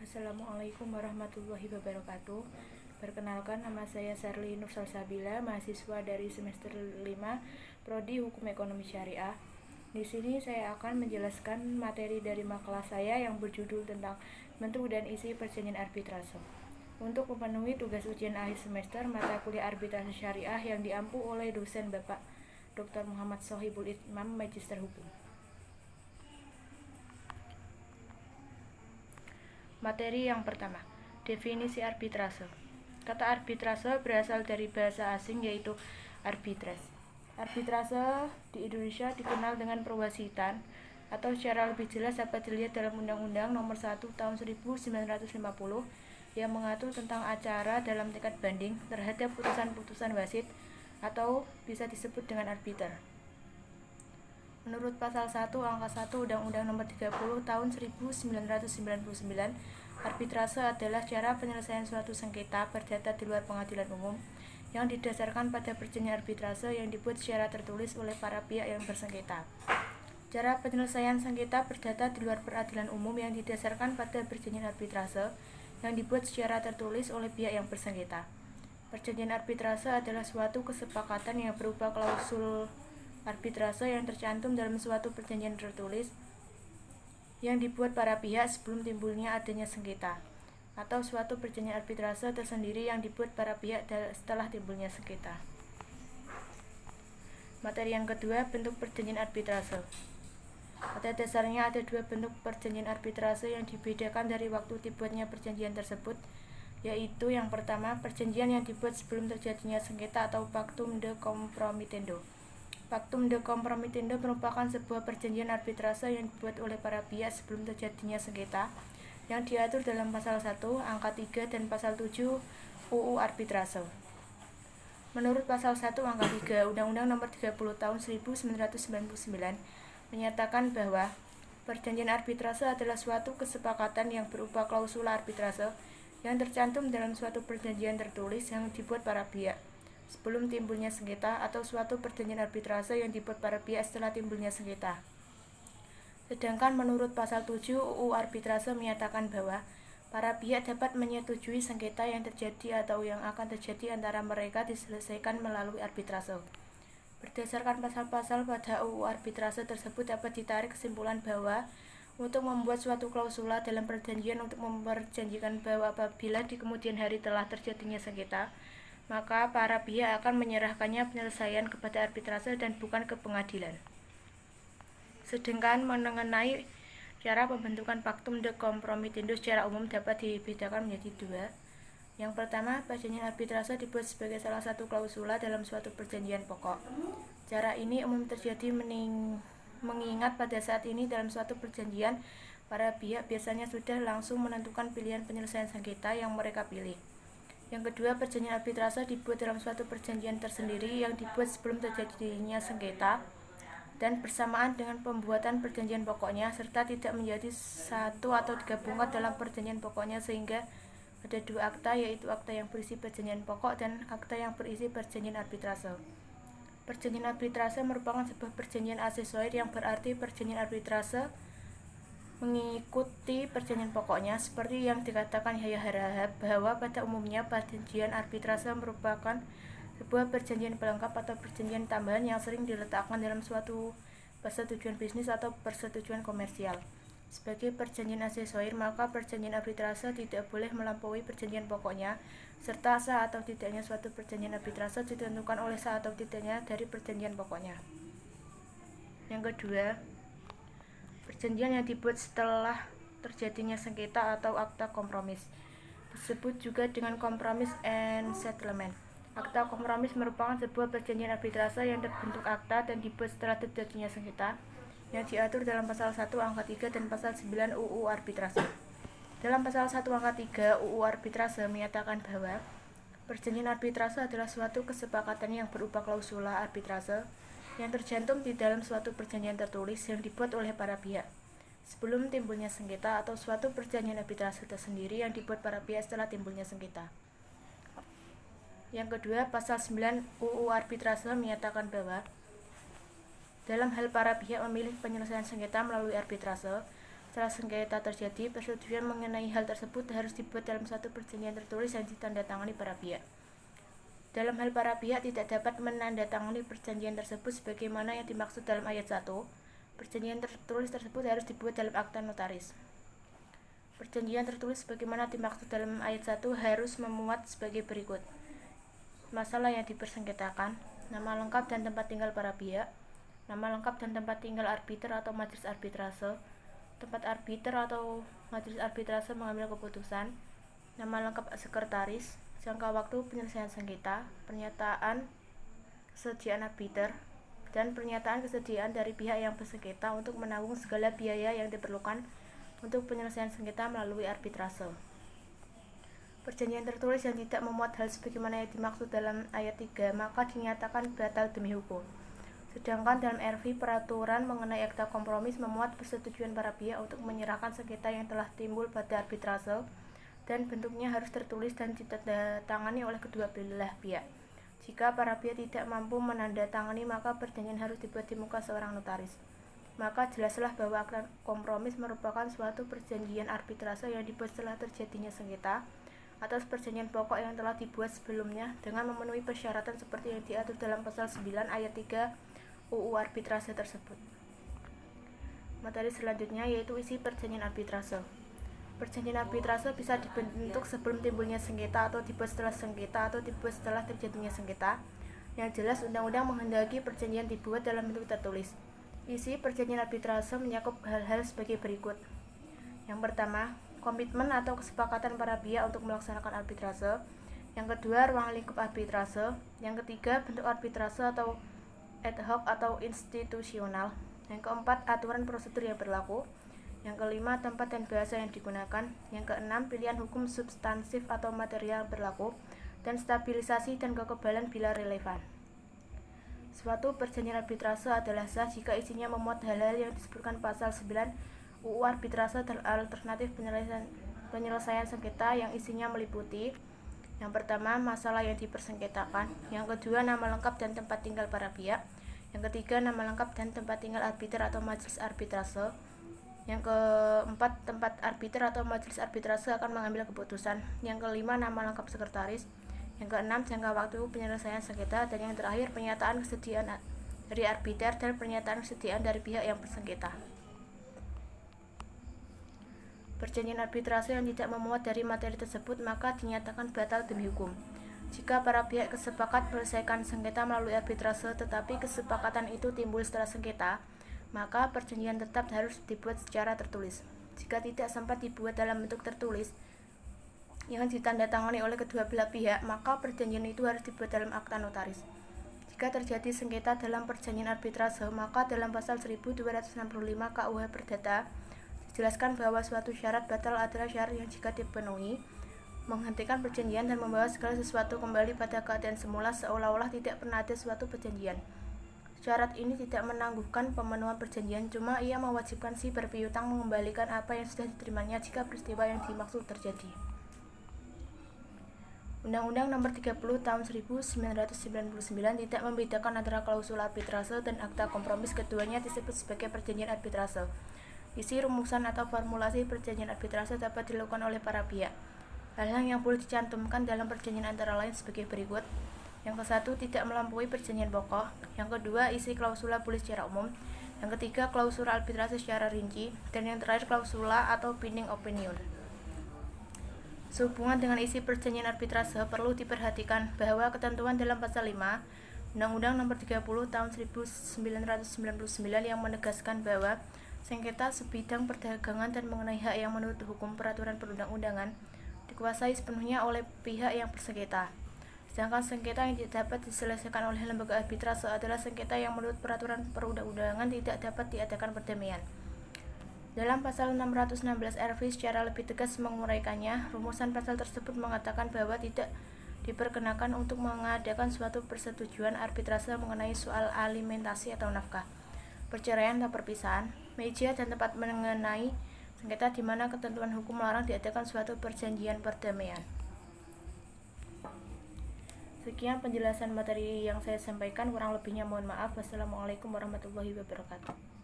Assalamualaikum warahmatullahi wabarakatuh. Perkenalkan, nama saya Sarli Nur Salsabila, mahasiswa dari semester 5 Prodi Hukum Ekonomi Syariah. Di sini saya akan menjelaskan materi dari makalah saya yang berjudul tentang bentuk dan isi perjanjian arbitrase. Untuk memenuhi tugas ujian akhir semester mata kuliah arbitrase syariah yang diampu oleh dosen Bapak Dr. Muhammad Sohibul Itmam, Magister Hukum. Materi yang pertama, definisi arbitrase. Kata arbitrase berasal dari bahasa asing yaitu arbitrase. Arbitrase di Indonesia dikenal dengan perwasitan, atau secara lebih jelas dapat dilihat dalam Undang-Undang Nomor 1 Tahun 1950 yang mengatur tentang acara dalam tingkat banding terhadap putusan-putusan wasit atau bisa disebut dengan arbiter. Menurut Pasal 1 Angka 1 Undang-Undang Nomor 30 Tahun 1999, arbitrase adalah cara penyelesaian suatu sengketa perdata di luar pengadilan umum yang didasarkan pada perjanjian arbitrase yang dibuat secara tertulis oleh para pihak yang bersengketa. Cara penyelesaian sengketa perdata di luar peradilan umum yang didasarkan pada perjanjian arbitrase yang dibuat secara tertulis oleh pihak yang bersengketa. Perjanjian arbitrase adalah suatu kesepakatan yang berupa klausul arbitrase yang tercantum dalam suatu perjanjian tertulis yang dibuat para pihak sebelum timbulnya adanya sengketa, atau suatu perjanjian arbitrase tersendiri yang dibuat para pihak setelah timbulnya sengketa. Materi yang kedua, bentuk perjanjian arbitrase. Pada dasarnya ada dua bentuk perjanjian arbitrase yang dibedakan dari waktu dibuatnya perjanjian tersebut, yaitu yang pertama, perjanjian yang dibuat sebelum terjadinya sengketa atau pactum de compromitendo. Pactum de compromitendo merupakan sebuah perjanjian arbitrase yang dibuat oleh para pihak sebelum terjadinya sengketa yang diatur dalam Pasal 1 Angka 3 dan Pasal 7 UU Arbitrase. Menurut Pasal 1 Angka 3 Undang-Undang Nomor 30 Tahun 1999 menyatakan bahwa perjanjian arbitrase adalah suatu kesepakatan yang berupa klausul arbitrase yang tercantum dalam suatu perjanjian tertulis yang dibuat para pihak sebelum timbulnya sengketa atau suatu perjanjian arbitrase yang dibuat para pihak setelah timbulnya sengketa. Sedangkan menurut Pasal 7 UU Arbitrase menyatakan bahwa para pihak dapat menyetujui sengketa yang terjadi atau yang akan terjadi antara mereka diselesaikan melalui arbitrase. Berdasarkan pasal-pasal pada UU Arbitrase tersebut dapat ditarik kesimpulan bahwa untuk membuat suatu klausula dalam perjanjian untuk memperjanjikan bahwa apabila di kemudian hari telah terjadinya sengketa, maka para pihak akan menyerahkannya penyelesaian kepada arbitrase dan bukan ke pengadilan. Sedangkan mengenai cara pembentukan pactum de compromitendo secara umum dapat dibedakan menjadi dua. Yang pertama, perjanjian arbitrase dibuat sebagai salah satu klausula dalam suatu perjanjian pokok. Cara ini umum terjadi mengingat pada saat ini dalam suatu perjanjian, para pihak biasanya sudah langsung menentukan pilihan penyelesaian sengketa yang mereka pilih. Yang kedua, perjanjian arbitrase dibuat dalam suatu perjanjian tersendiri yang dibuat sebelum terjadinya sengketa dan bersamaan dengan pembuatan perjanjian pokoknya serta tidak menjadi satu atau digabungkan dalam perjanjian pokoknya sehingga ada dua akta, yaitu akta yang berisi perjanjian pokok dan akta yang berisi perjanjian arbitrase. Perjanjian arbitrase merupakan sebuah perjanjian aksesoris yang berarti perjanjian arbitrase mengikuti perjanjian pokoknya seperti yang dikatakan Yahya Harahap bahwa pada umumnya perjanjian arbitrase merupakan sebuah perjanjian pelengkap atau perjanjian tambahan yang sering diletakkan dalam suatu persetujuan bisnis atau persetujuan komersial. Sebagai perjanjian aksesoris, maka perjanjian arbitrase tidak boleh melampaui perjanjian pokoknya serta sah atau tidaknya suatu perjanjian arbitrase ditentukan oleh sah atau tidaknya dari perjanjian pokoknya. Yang kedua, perjanjian yang dibuat setelah terjadinya sengketa atau akta kompromis, disebut juga dengan compromise and settlement. Akta kompromis merupakan sebuah perjanjian arbitrase yang terbentuk akta dan dibuat setelah terjadinya sengketa yang diatur dalam Pasal 1 Angka 3 dan Pasal 9 UU Arbitrase. Dalam Pasal 1 Angka 3 UU Arbitrase menyatakan bahwa perjanjian arbitrase adalah suatu kesepakatan yang berupa klausula arbitrase yang tercantum di dalam suatu perjanjian tertulis yang dibuat oleh para pihak sebelum timbulnya sengketa atau suatu perjanjian arbitrase tersendiri yang dibuat para pihak setelah timbulnya sengketa. Yang kedua, Pasal 9 UU Arbitrase menyatakan bahwa dalam hal para pihak memilih penyelesaian sengketa melalui arbitrase, Setelah sengketa terjadi, persetujuan mengenai hal tersebut harus dibuat dalam suatu perjanjian tertulis yang ditandatangani para pihak. Dalam hal para pihak tidak dapat menandatangani perjanjian tersebut sebagaimana yang dimaksud dalam ayat 1, perjanjian tertulis tersebut harus dibuat dalam akta notaris. Perjanjian tertulis sebagaimana dimaksud dalam ayat 1 harus memuat sebagai berikut. Masalah yang dipersengketakan, nama lengkap dan tempat tinggal para pihak, nama lengkap dan tempat tinggal arbiter atau majelis arbitrase, tempat arbiter atau majelis arbitrase mengambil keputusan, nama lengkap sekretaris, jangka waktu penyelesaian sengketa, pernyataan kesediaan arbiter, dan pernyataan kesediaan dari pihak yang bersengketa untuk menanggung segala biaya yang diperlukan untuk penyelesaian sengketa melalui arbitrase. Perjanjian tertulis yang tidak memuat hal sebagaimana yang dimaksud dalam ayat 3 maka dinyatakan batal demi hukum. Sedangkan dalam RV peraturan mengenai akta kompromis memuat persetujuan para pihak untuk menyerahkan sengketa yang telah timbul pada arbitrase dan bentuknya harus tertulis dan ditandatangani oleh kedua belah pihak. Jika para pihak tidak mampu menandatangani maka perjanjian harus dibuat di muka seorang notaris. Maka jelaslah bahwa akta kompromis merupakan suatu perjanjian arbitrase yang dibuat setelah terjadinya sengketa atas perjanjian pokok yang telah dibuat sebelumnya dengan memenuhi persyaratan seperti yang diatur dalam pasal 9 ayat 3 UU arbitrase tersebut. Materi selanjutnya yaitu isi perjanjian arbitrase. Perjanjian arbitrase bisa dibentuk sebelum timbulnya sengketa atau dibuat setelah sengketa atau dibuat setelah terjadinya sengketa. Yang jelas undang-undang menghendaki perjanjian dibuat dalam bentuk tertulis. Isi perjanjian arbitrase mencakup hal-hal sebagai berikut. Yang pertama, komitmen atau kesepakatan para pihak untuk melaksanakan arbitrase. Yang kedua, ruang lingkup arbitrase. Yang ketiga, bentuk arbitrase atau ad hoc atau institusional. Yang keempat, aturan prosedur yang berlaku. Yang kelima, tempat dan bahasa yang digunakan. Yang keenam, pilihan hukum substansif atau material berlaku. Dan stabilisasi dan kekebalan bila relevan. Suatu perjanjian arbitrase adalah sah jika isinya memuat hal-hal yang disebutkan pasal 9 UU arbitrase alternatif penyelesaian sengketa yang isinya meliputi yang pertama, masalah yang dipersengketakan, yang kedua, nama lengkap dan tempat tinggal para pihak, yang ketiga, nama lengkap dan tempat tinggal arbiter atau majelis arbitrase, yang keempat, tempat arbiter atau majelis arbitrase akan mengambil keputusan, yang kelima, nama lengkap sekretaris, yang keenam, jangka waktu penyelesaian sengketa, dan yang terakhir, pernyataan kesediaan dari arbiter dan pernyataan kesediaan dari pihak yang bersengketa. Perjanjian arbitrase yang tidak memuat dari materi tersebut maka dinyatakan batal demi hukum. Jika para pihak sepakat menyelesaikan sengketa melalui arbitrase tetapi kesepakatan itu timbul setelah sengketa, maka perjanjian tetap harus dibuat secara tertulis. Jika tidak sempat dibuat dalam bentuk tertulis yang ditandatangani oleh kedua belah pihak, maka perjanjian itu harus dibuat dalam akta notaris. Jika terjadi sengketa dalam perjanjian arbitrase, maka dalam pasal 1265 KUH Perdata dijelaskan bahwa suatu syarat batal adalah syarat yang jika dipenuhi, menghentikan perjanjian dan membawa segala sesuatu kembali pada keadaan semula seolah-olah tidak pernah ada suatu perjanjian. Syarat ini tidak menangguhkan pemenuhan perjanjian, cuma ia mewajibkan si berpiutang mengembalikan apa yang sudah diterimanya jika peristiwa yang dimaksud terjadi. Undang-Undang Nomor 30 Tahun 1999 tidak membedakan antara klausul arbitrase dan akta kompromis, keduanya disebut sebagai perjanjian arbitrase. Isi rumusan atau formulasi perjanjian arbitrase dapat dilakukan oleh para pihak. Hal-hal yang boleh dicantumkan dalam perjanjian antara lain sebagai berikut. Yang ke-1, tidak melampaui perjanjian pokok. Yang kedua, isi klausula boleh secara umum. Yang ketiga, klausula arbitrase secara rinci. Dan yang terakhir, klausula atau binding opinion. Sehubungan dengan isi perjanjian arbitrase, perlu diperhatikan bahwa ketentuan dalam pasal 5 Undang-Undang Nomor 30 Tahun 1999 yang menegaskan bahwa sengketa sebidang perdagangan dan mengenai hak yang menurut hukum peraturan perundang-undangan dikuasai sepenuhnya oleh pihak yang bersengketa. Sedangkan sengketa yang tidak dapat diselesaikan oleh lembaga arbitrase adalah sengketa yang menurut peraturan perundang-undangan tidak dapat diadakan perdamaian. Dalam pasal 616 RV secara lebih tegas menguraikannya, rumusan pasal tersebut mengatakan bahwa tidak diperkenakan untuk mengadakan suatu persetujuan arbitrase mengenai soal alimentasi atau nafkah, perceraian atau perpisahan, meja dan tempat mengenai sengketa di mana ketentuan hukum melarang diadakan suatu perjanjian perdamaian. Sekian penjelasan materi yang saya sampaikan, kurang lebihnya mohon maaf. Wassalamualaikum warahmatullahi wabarakatuh.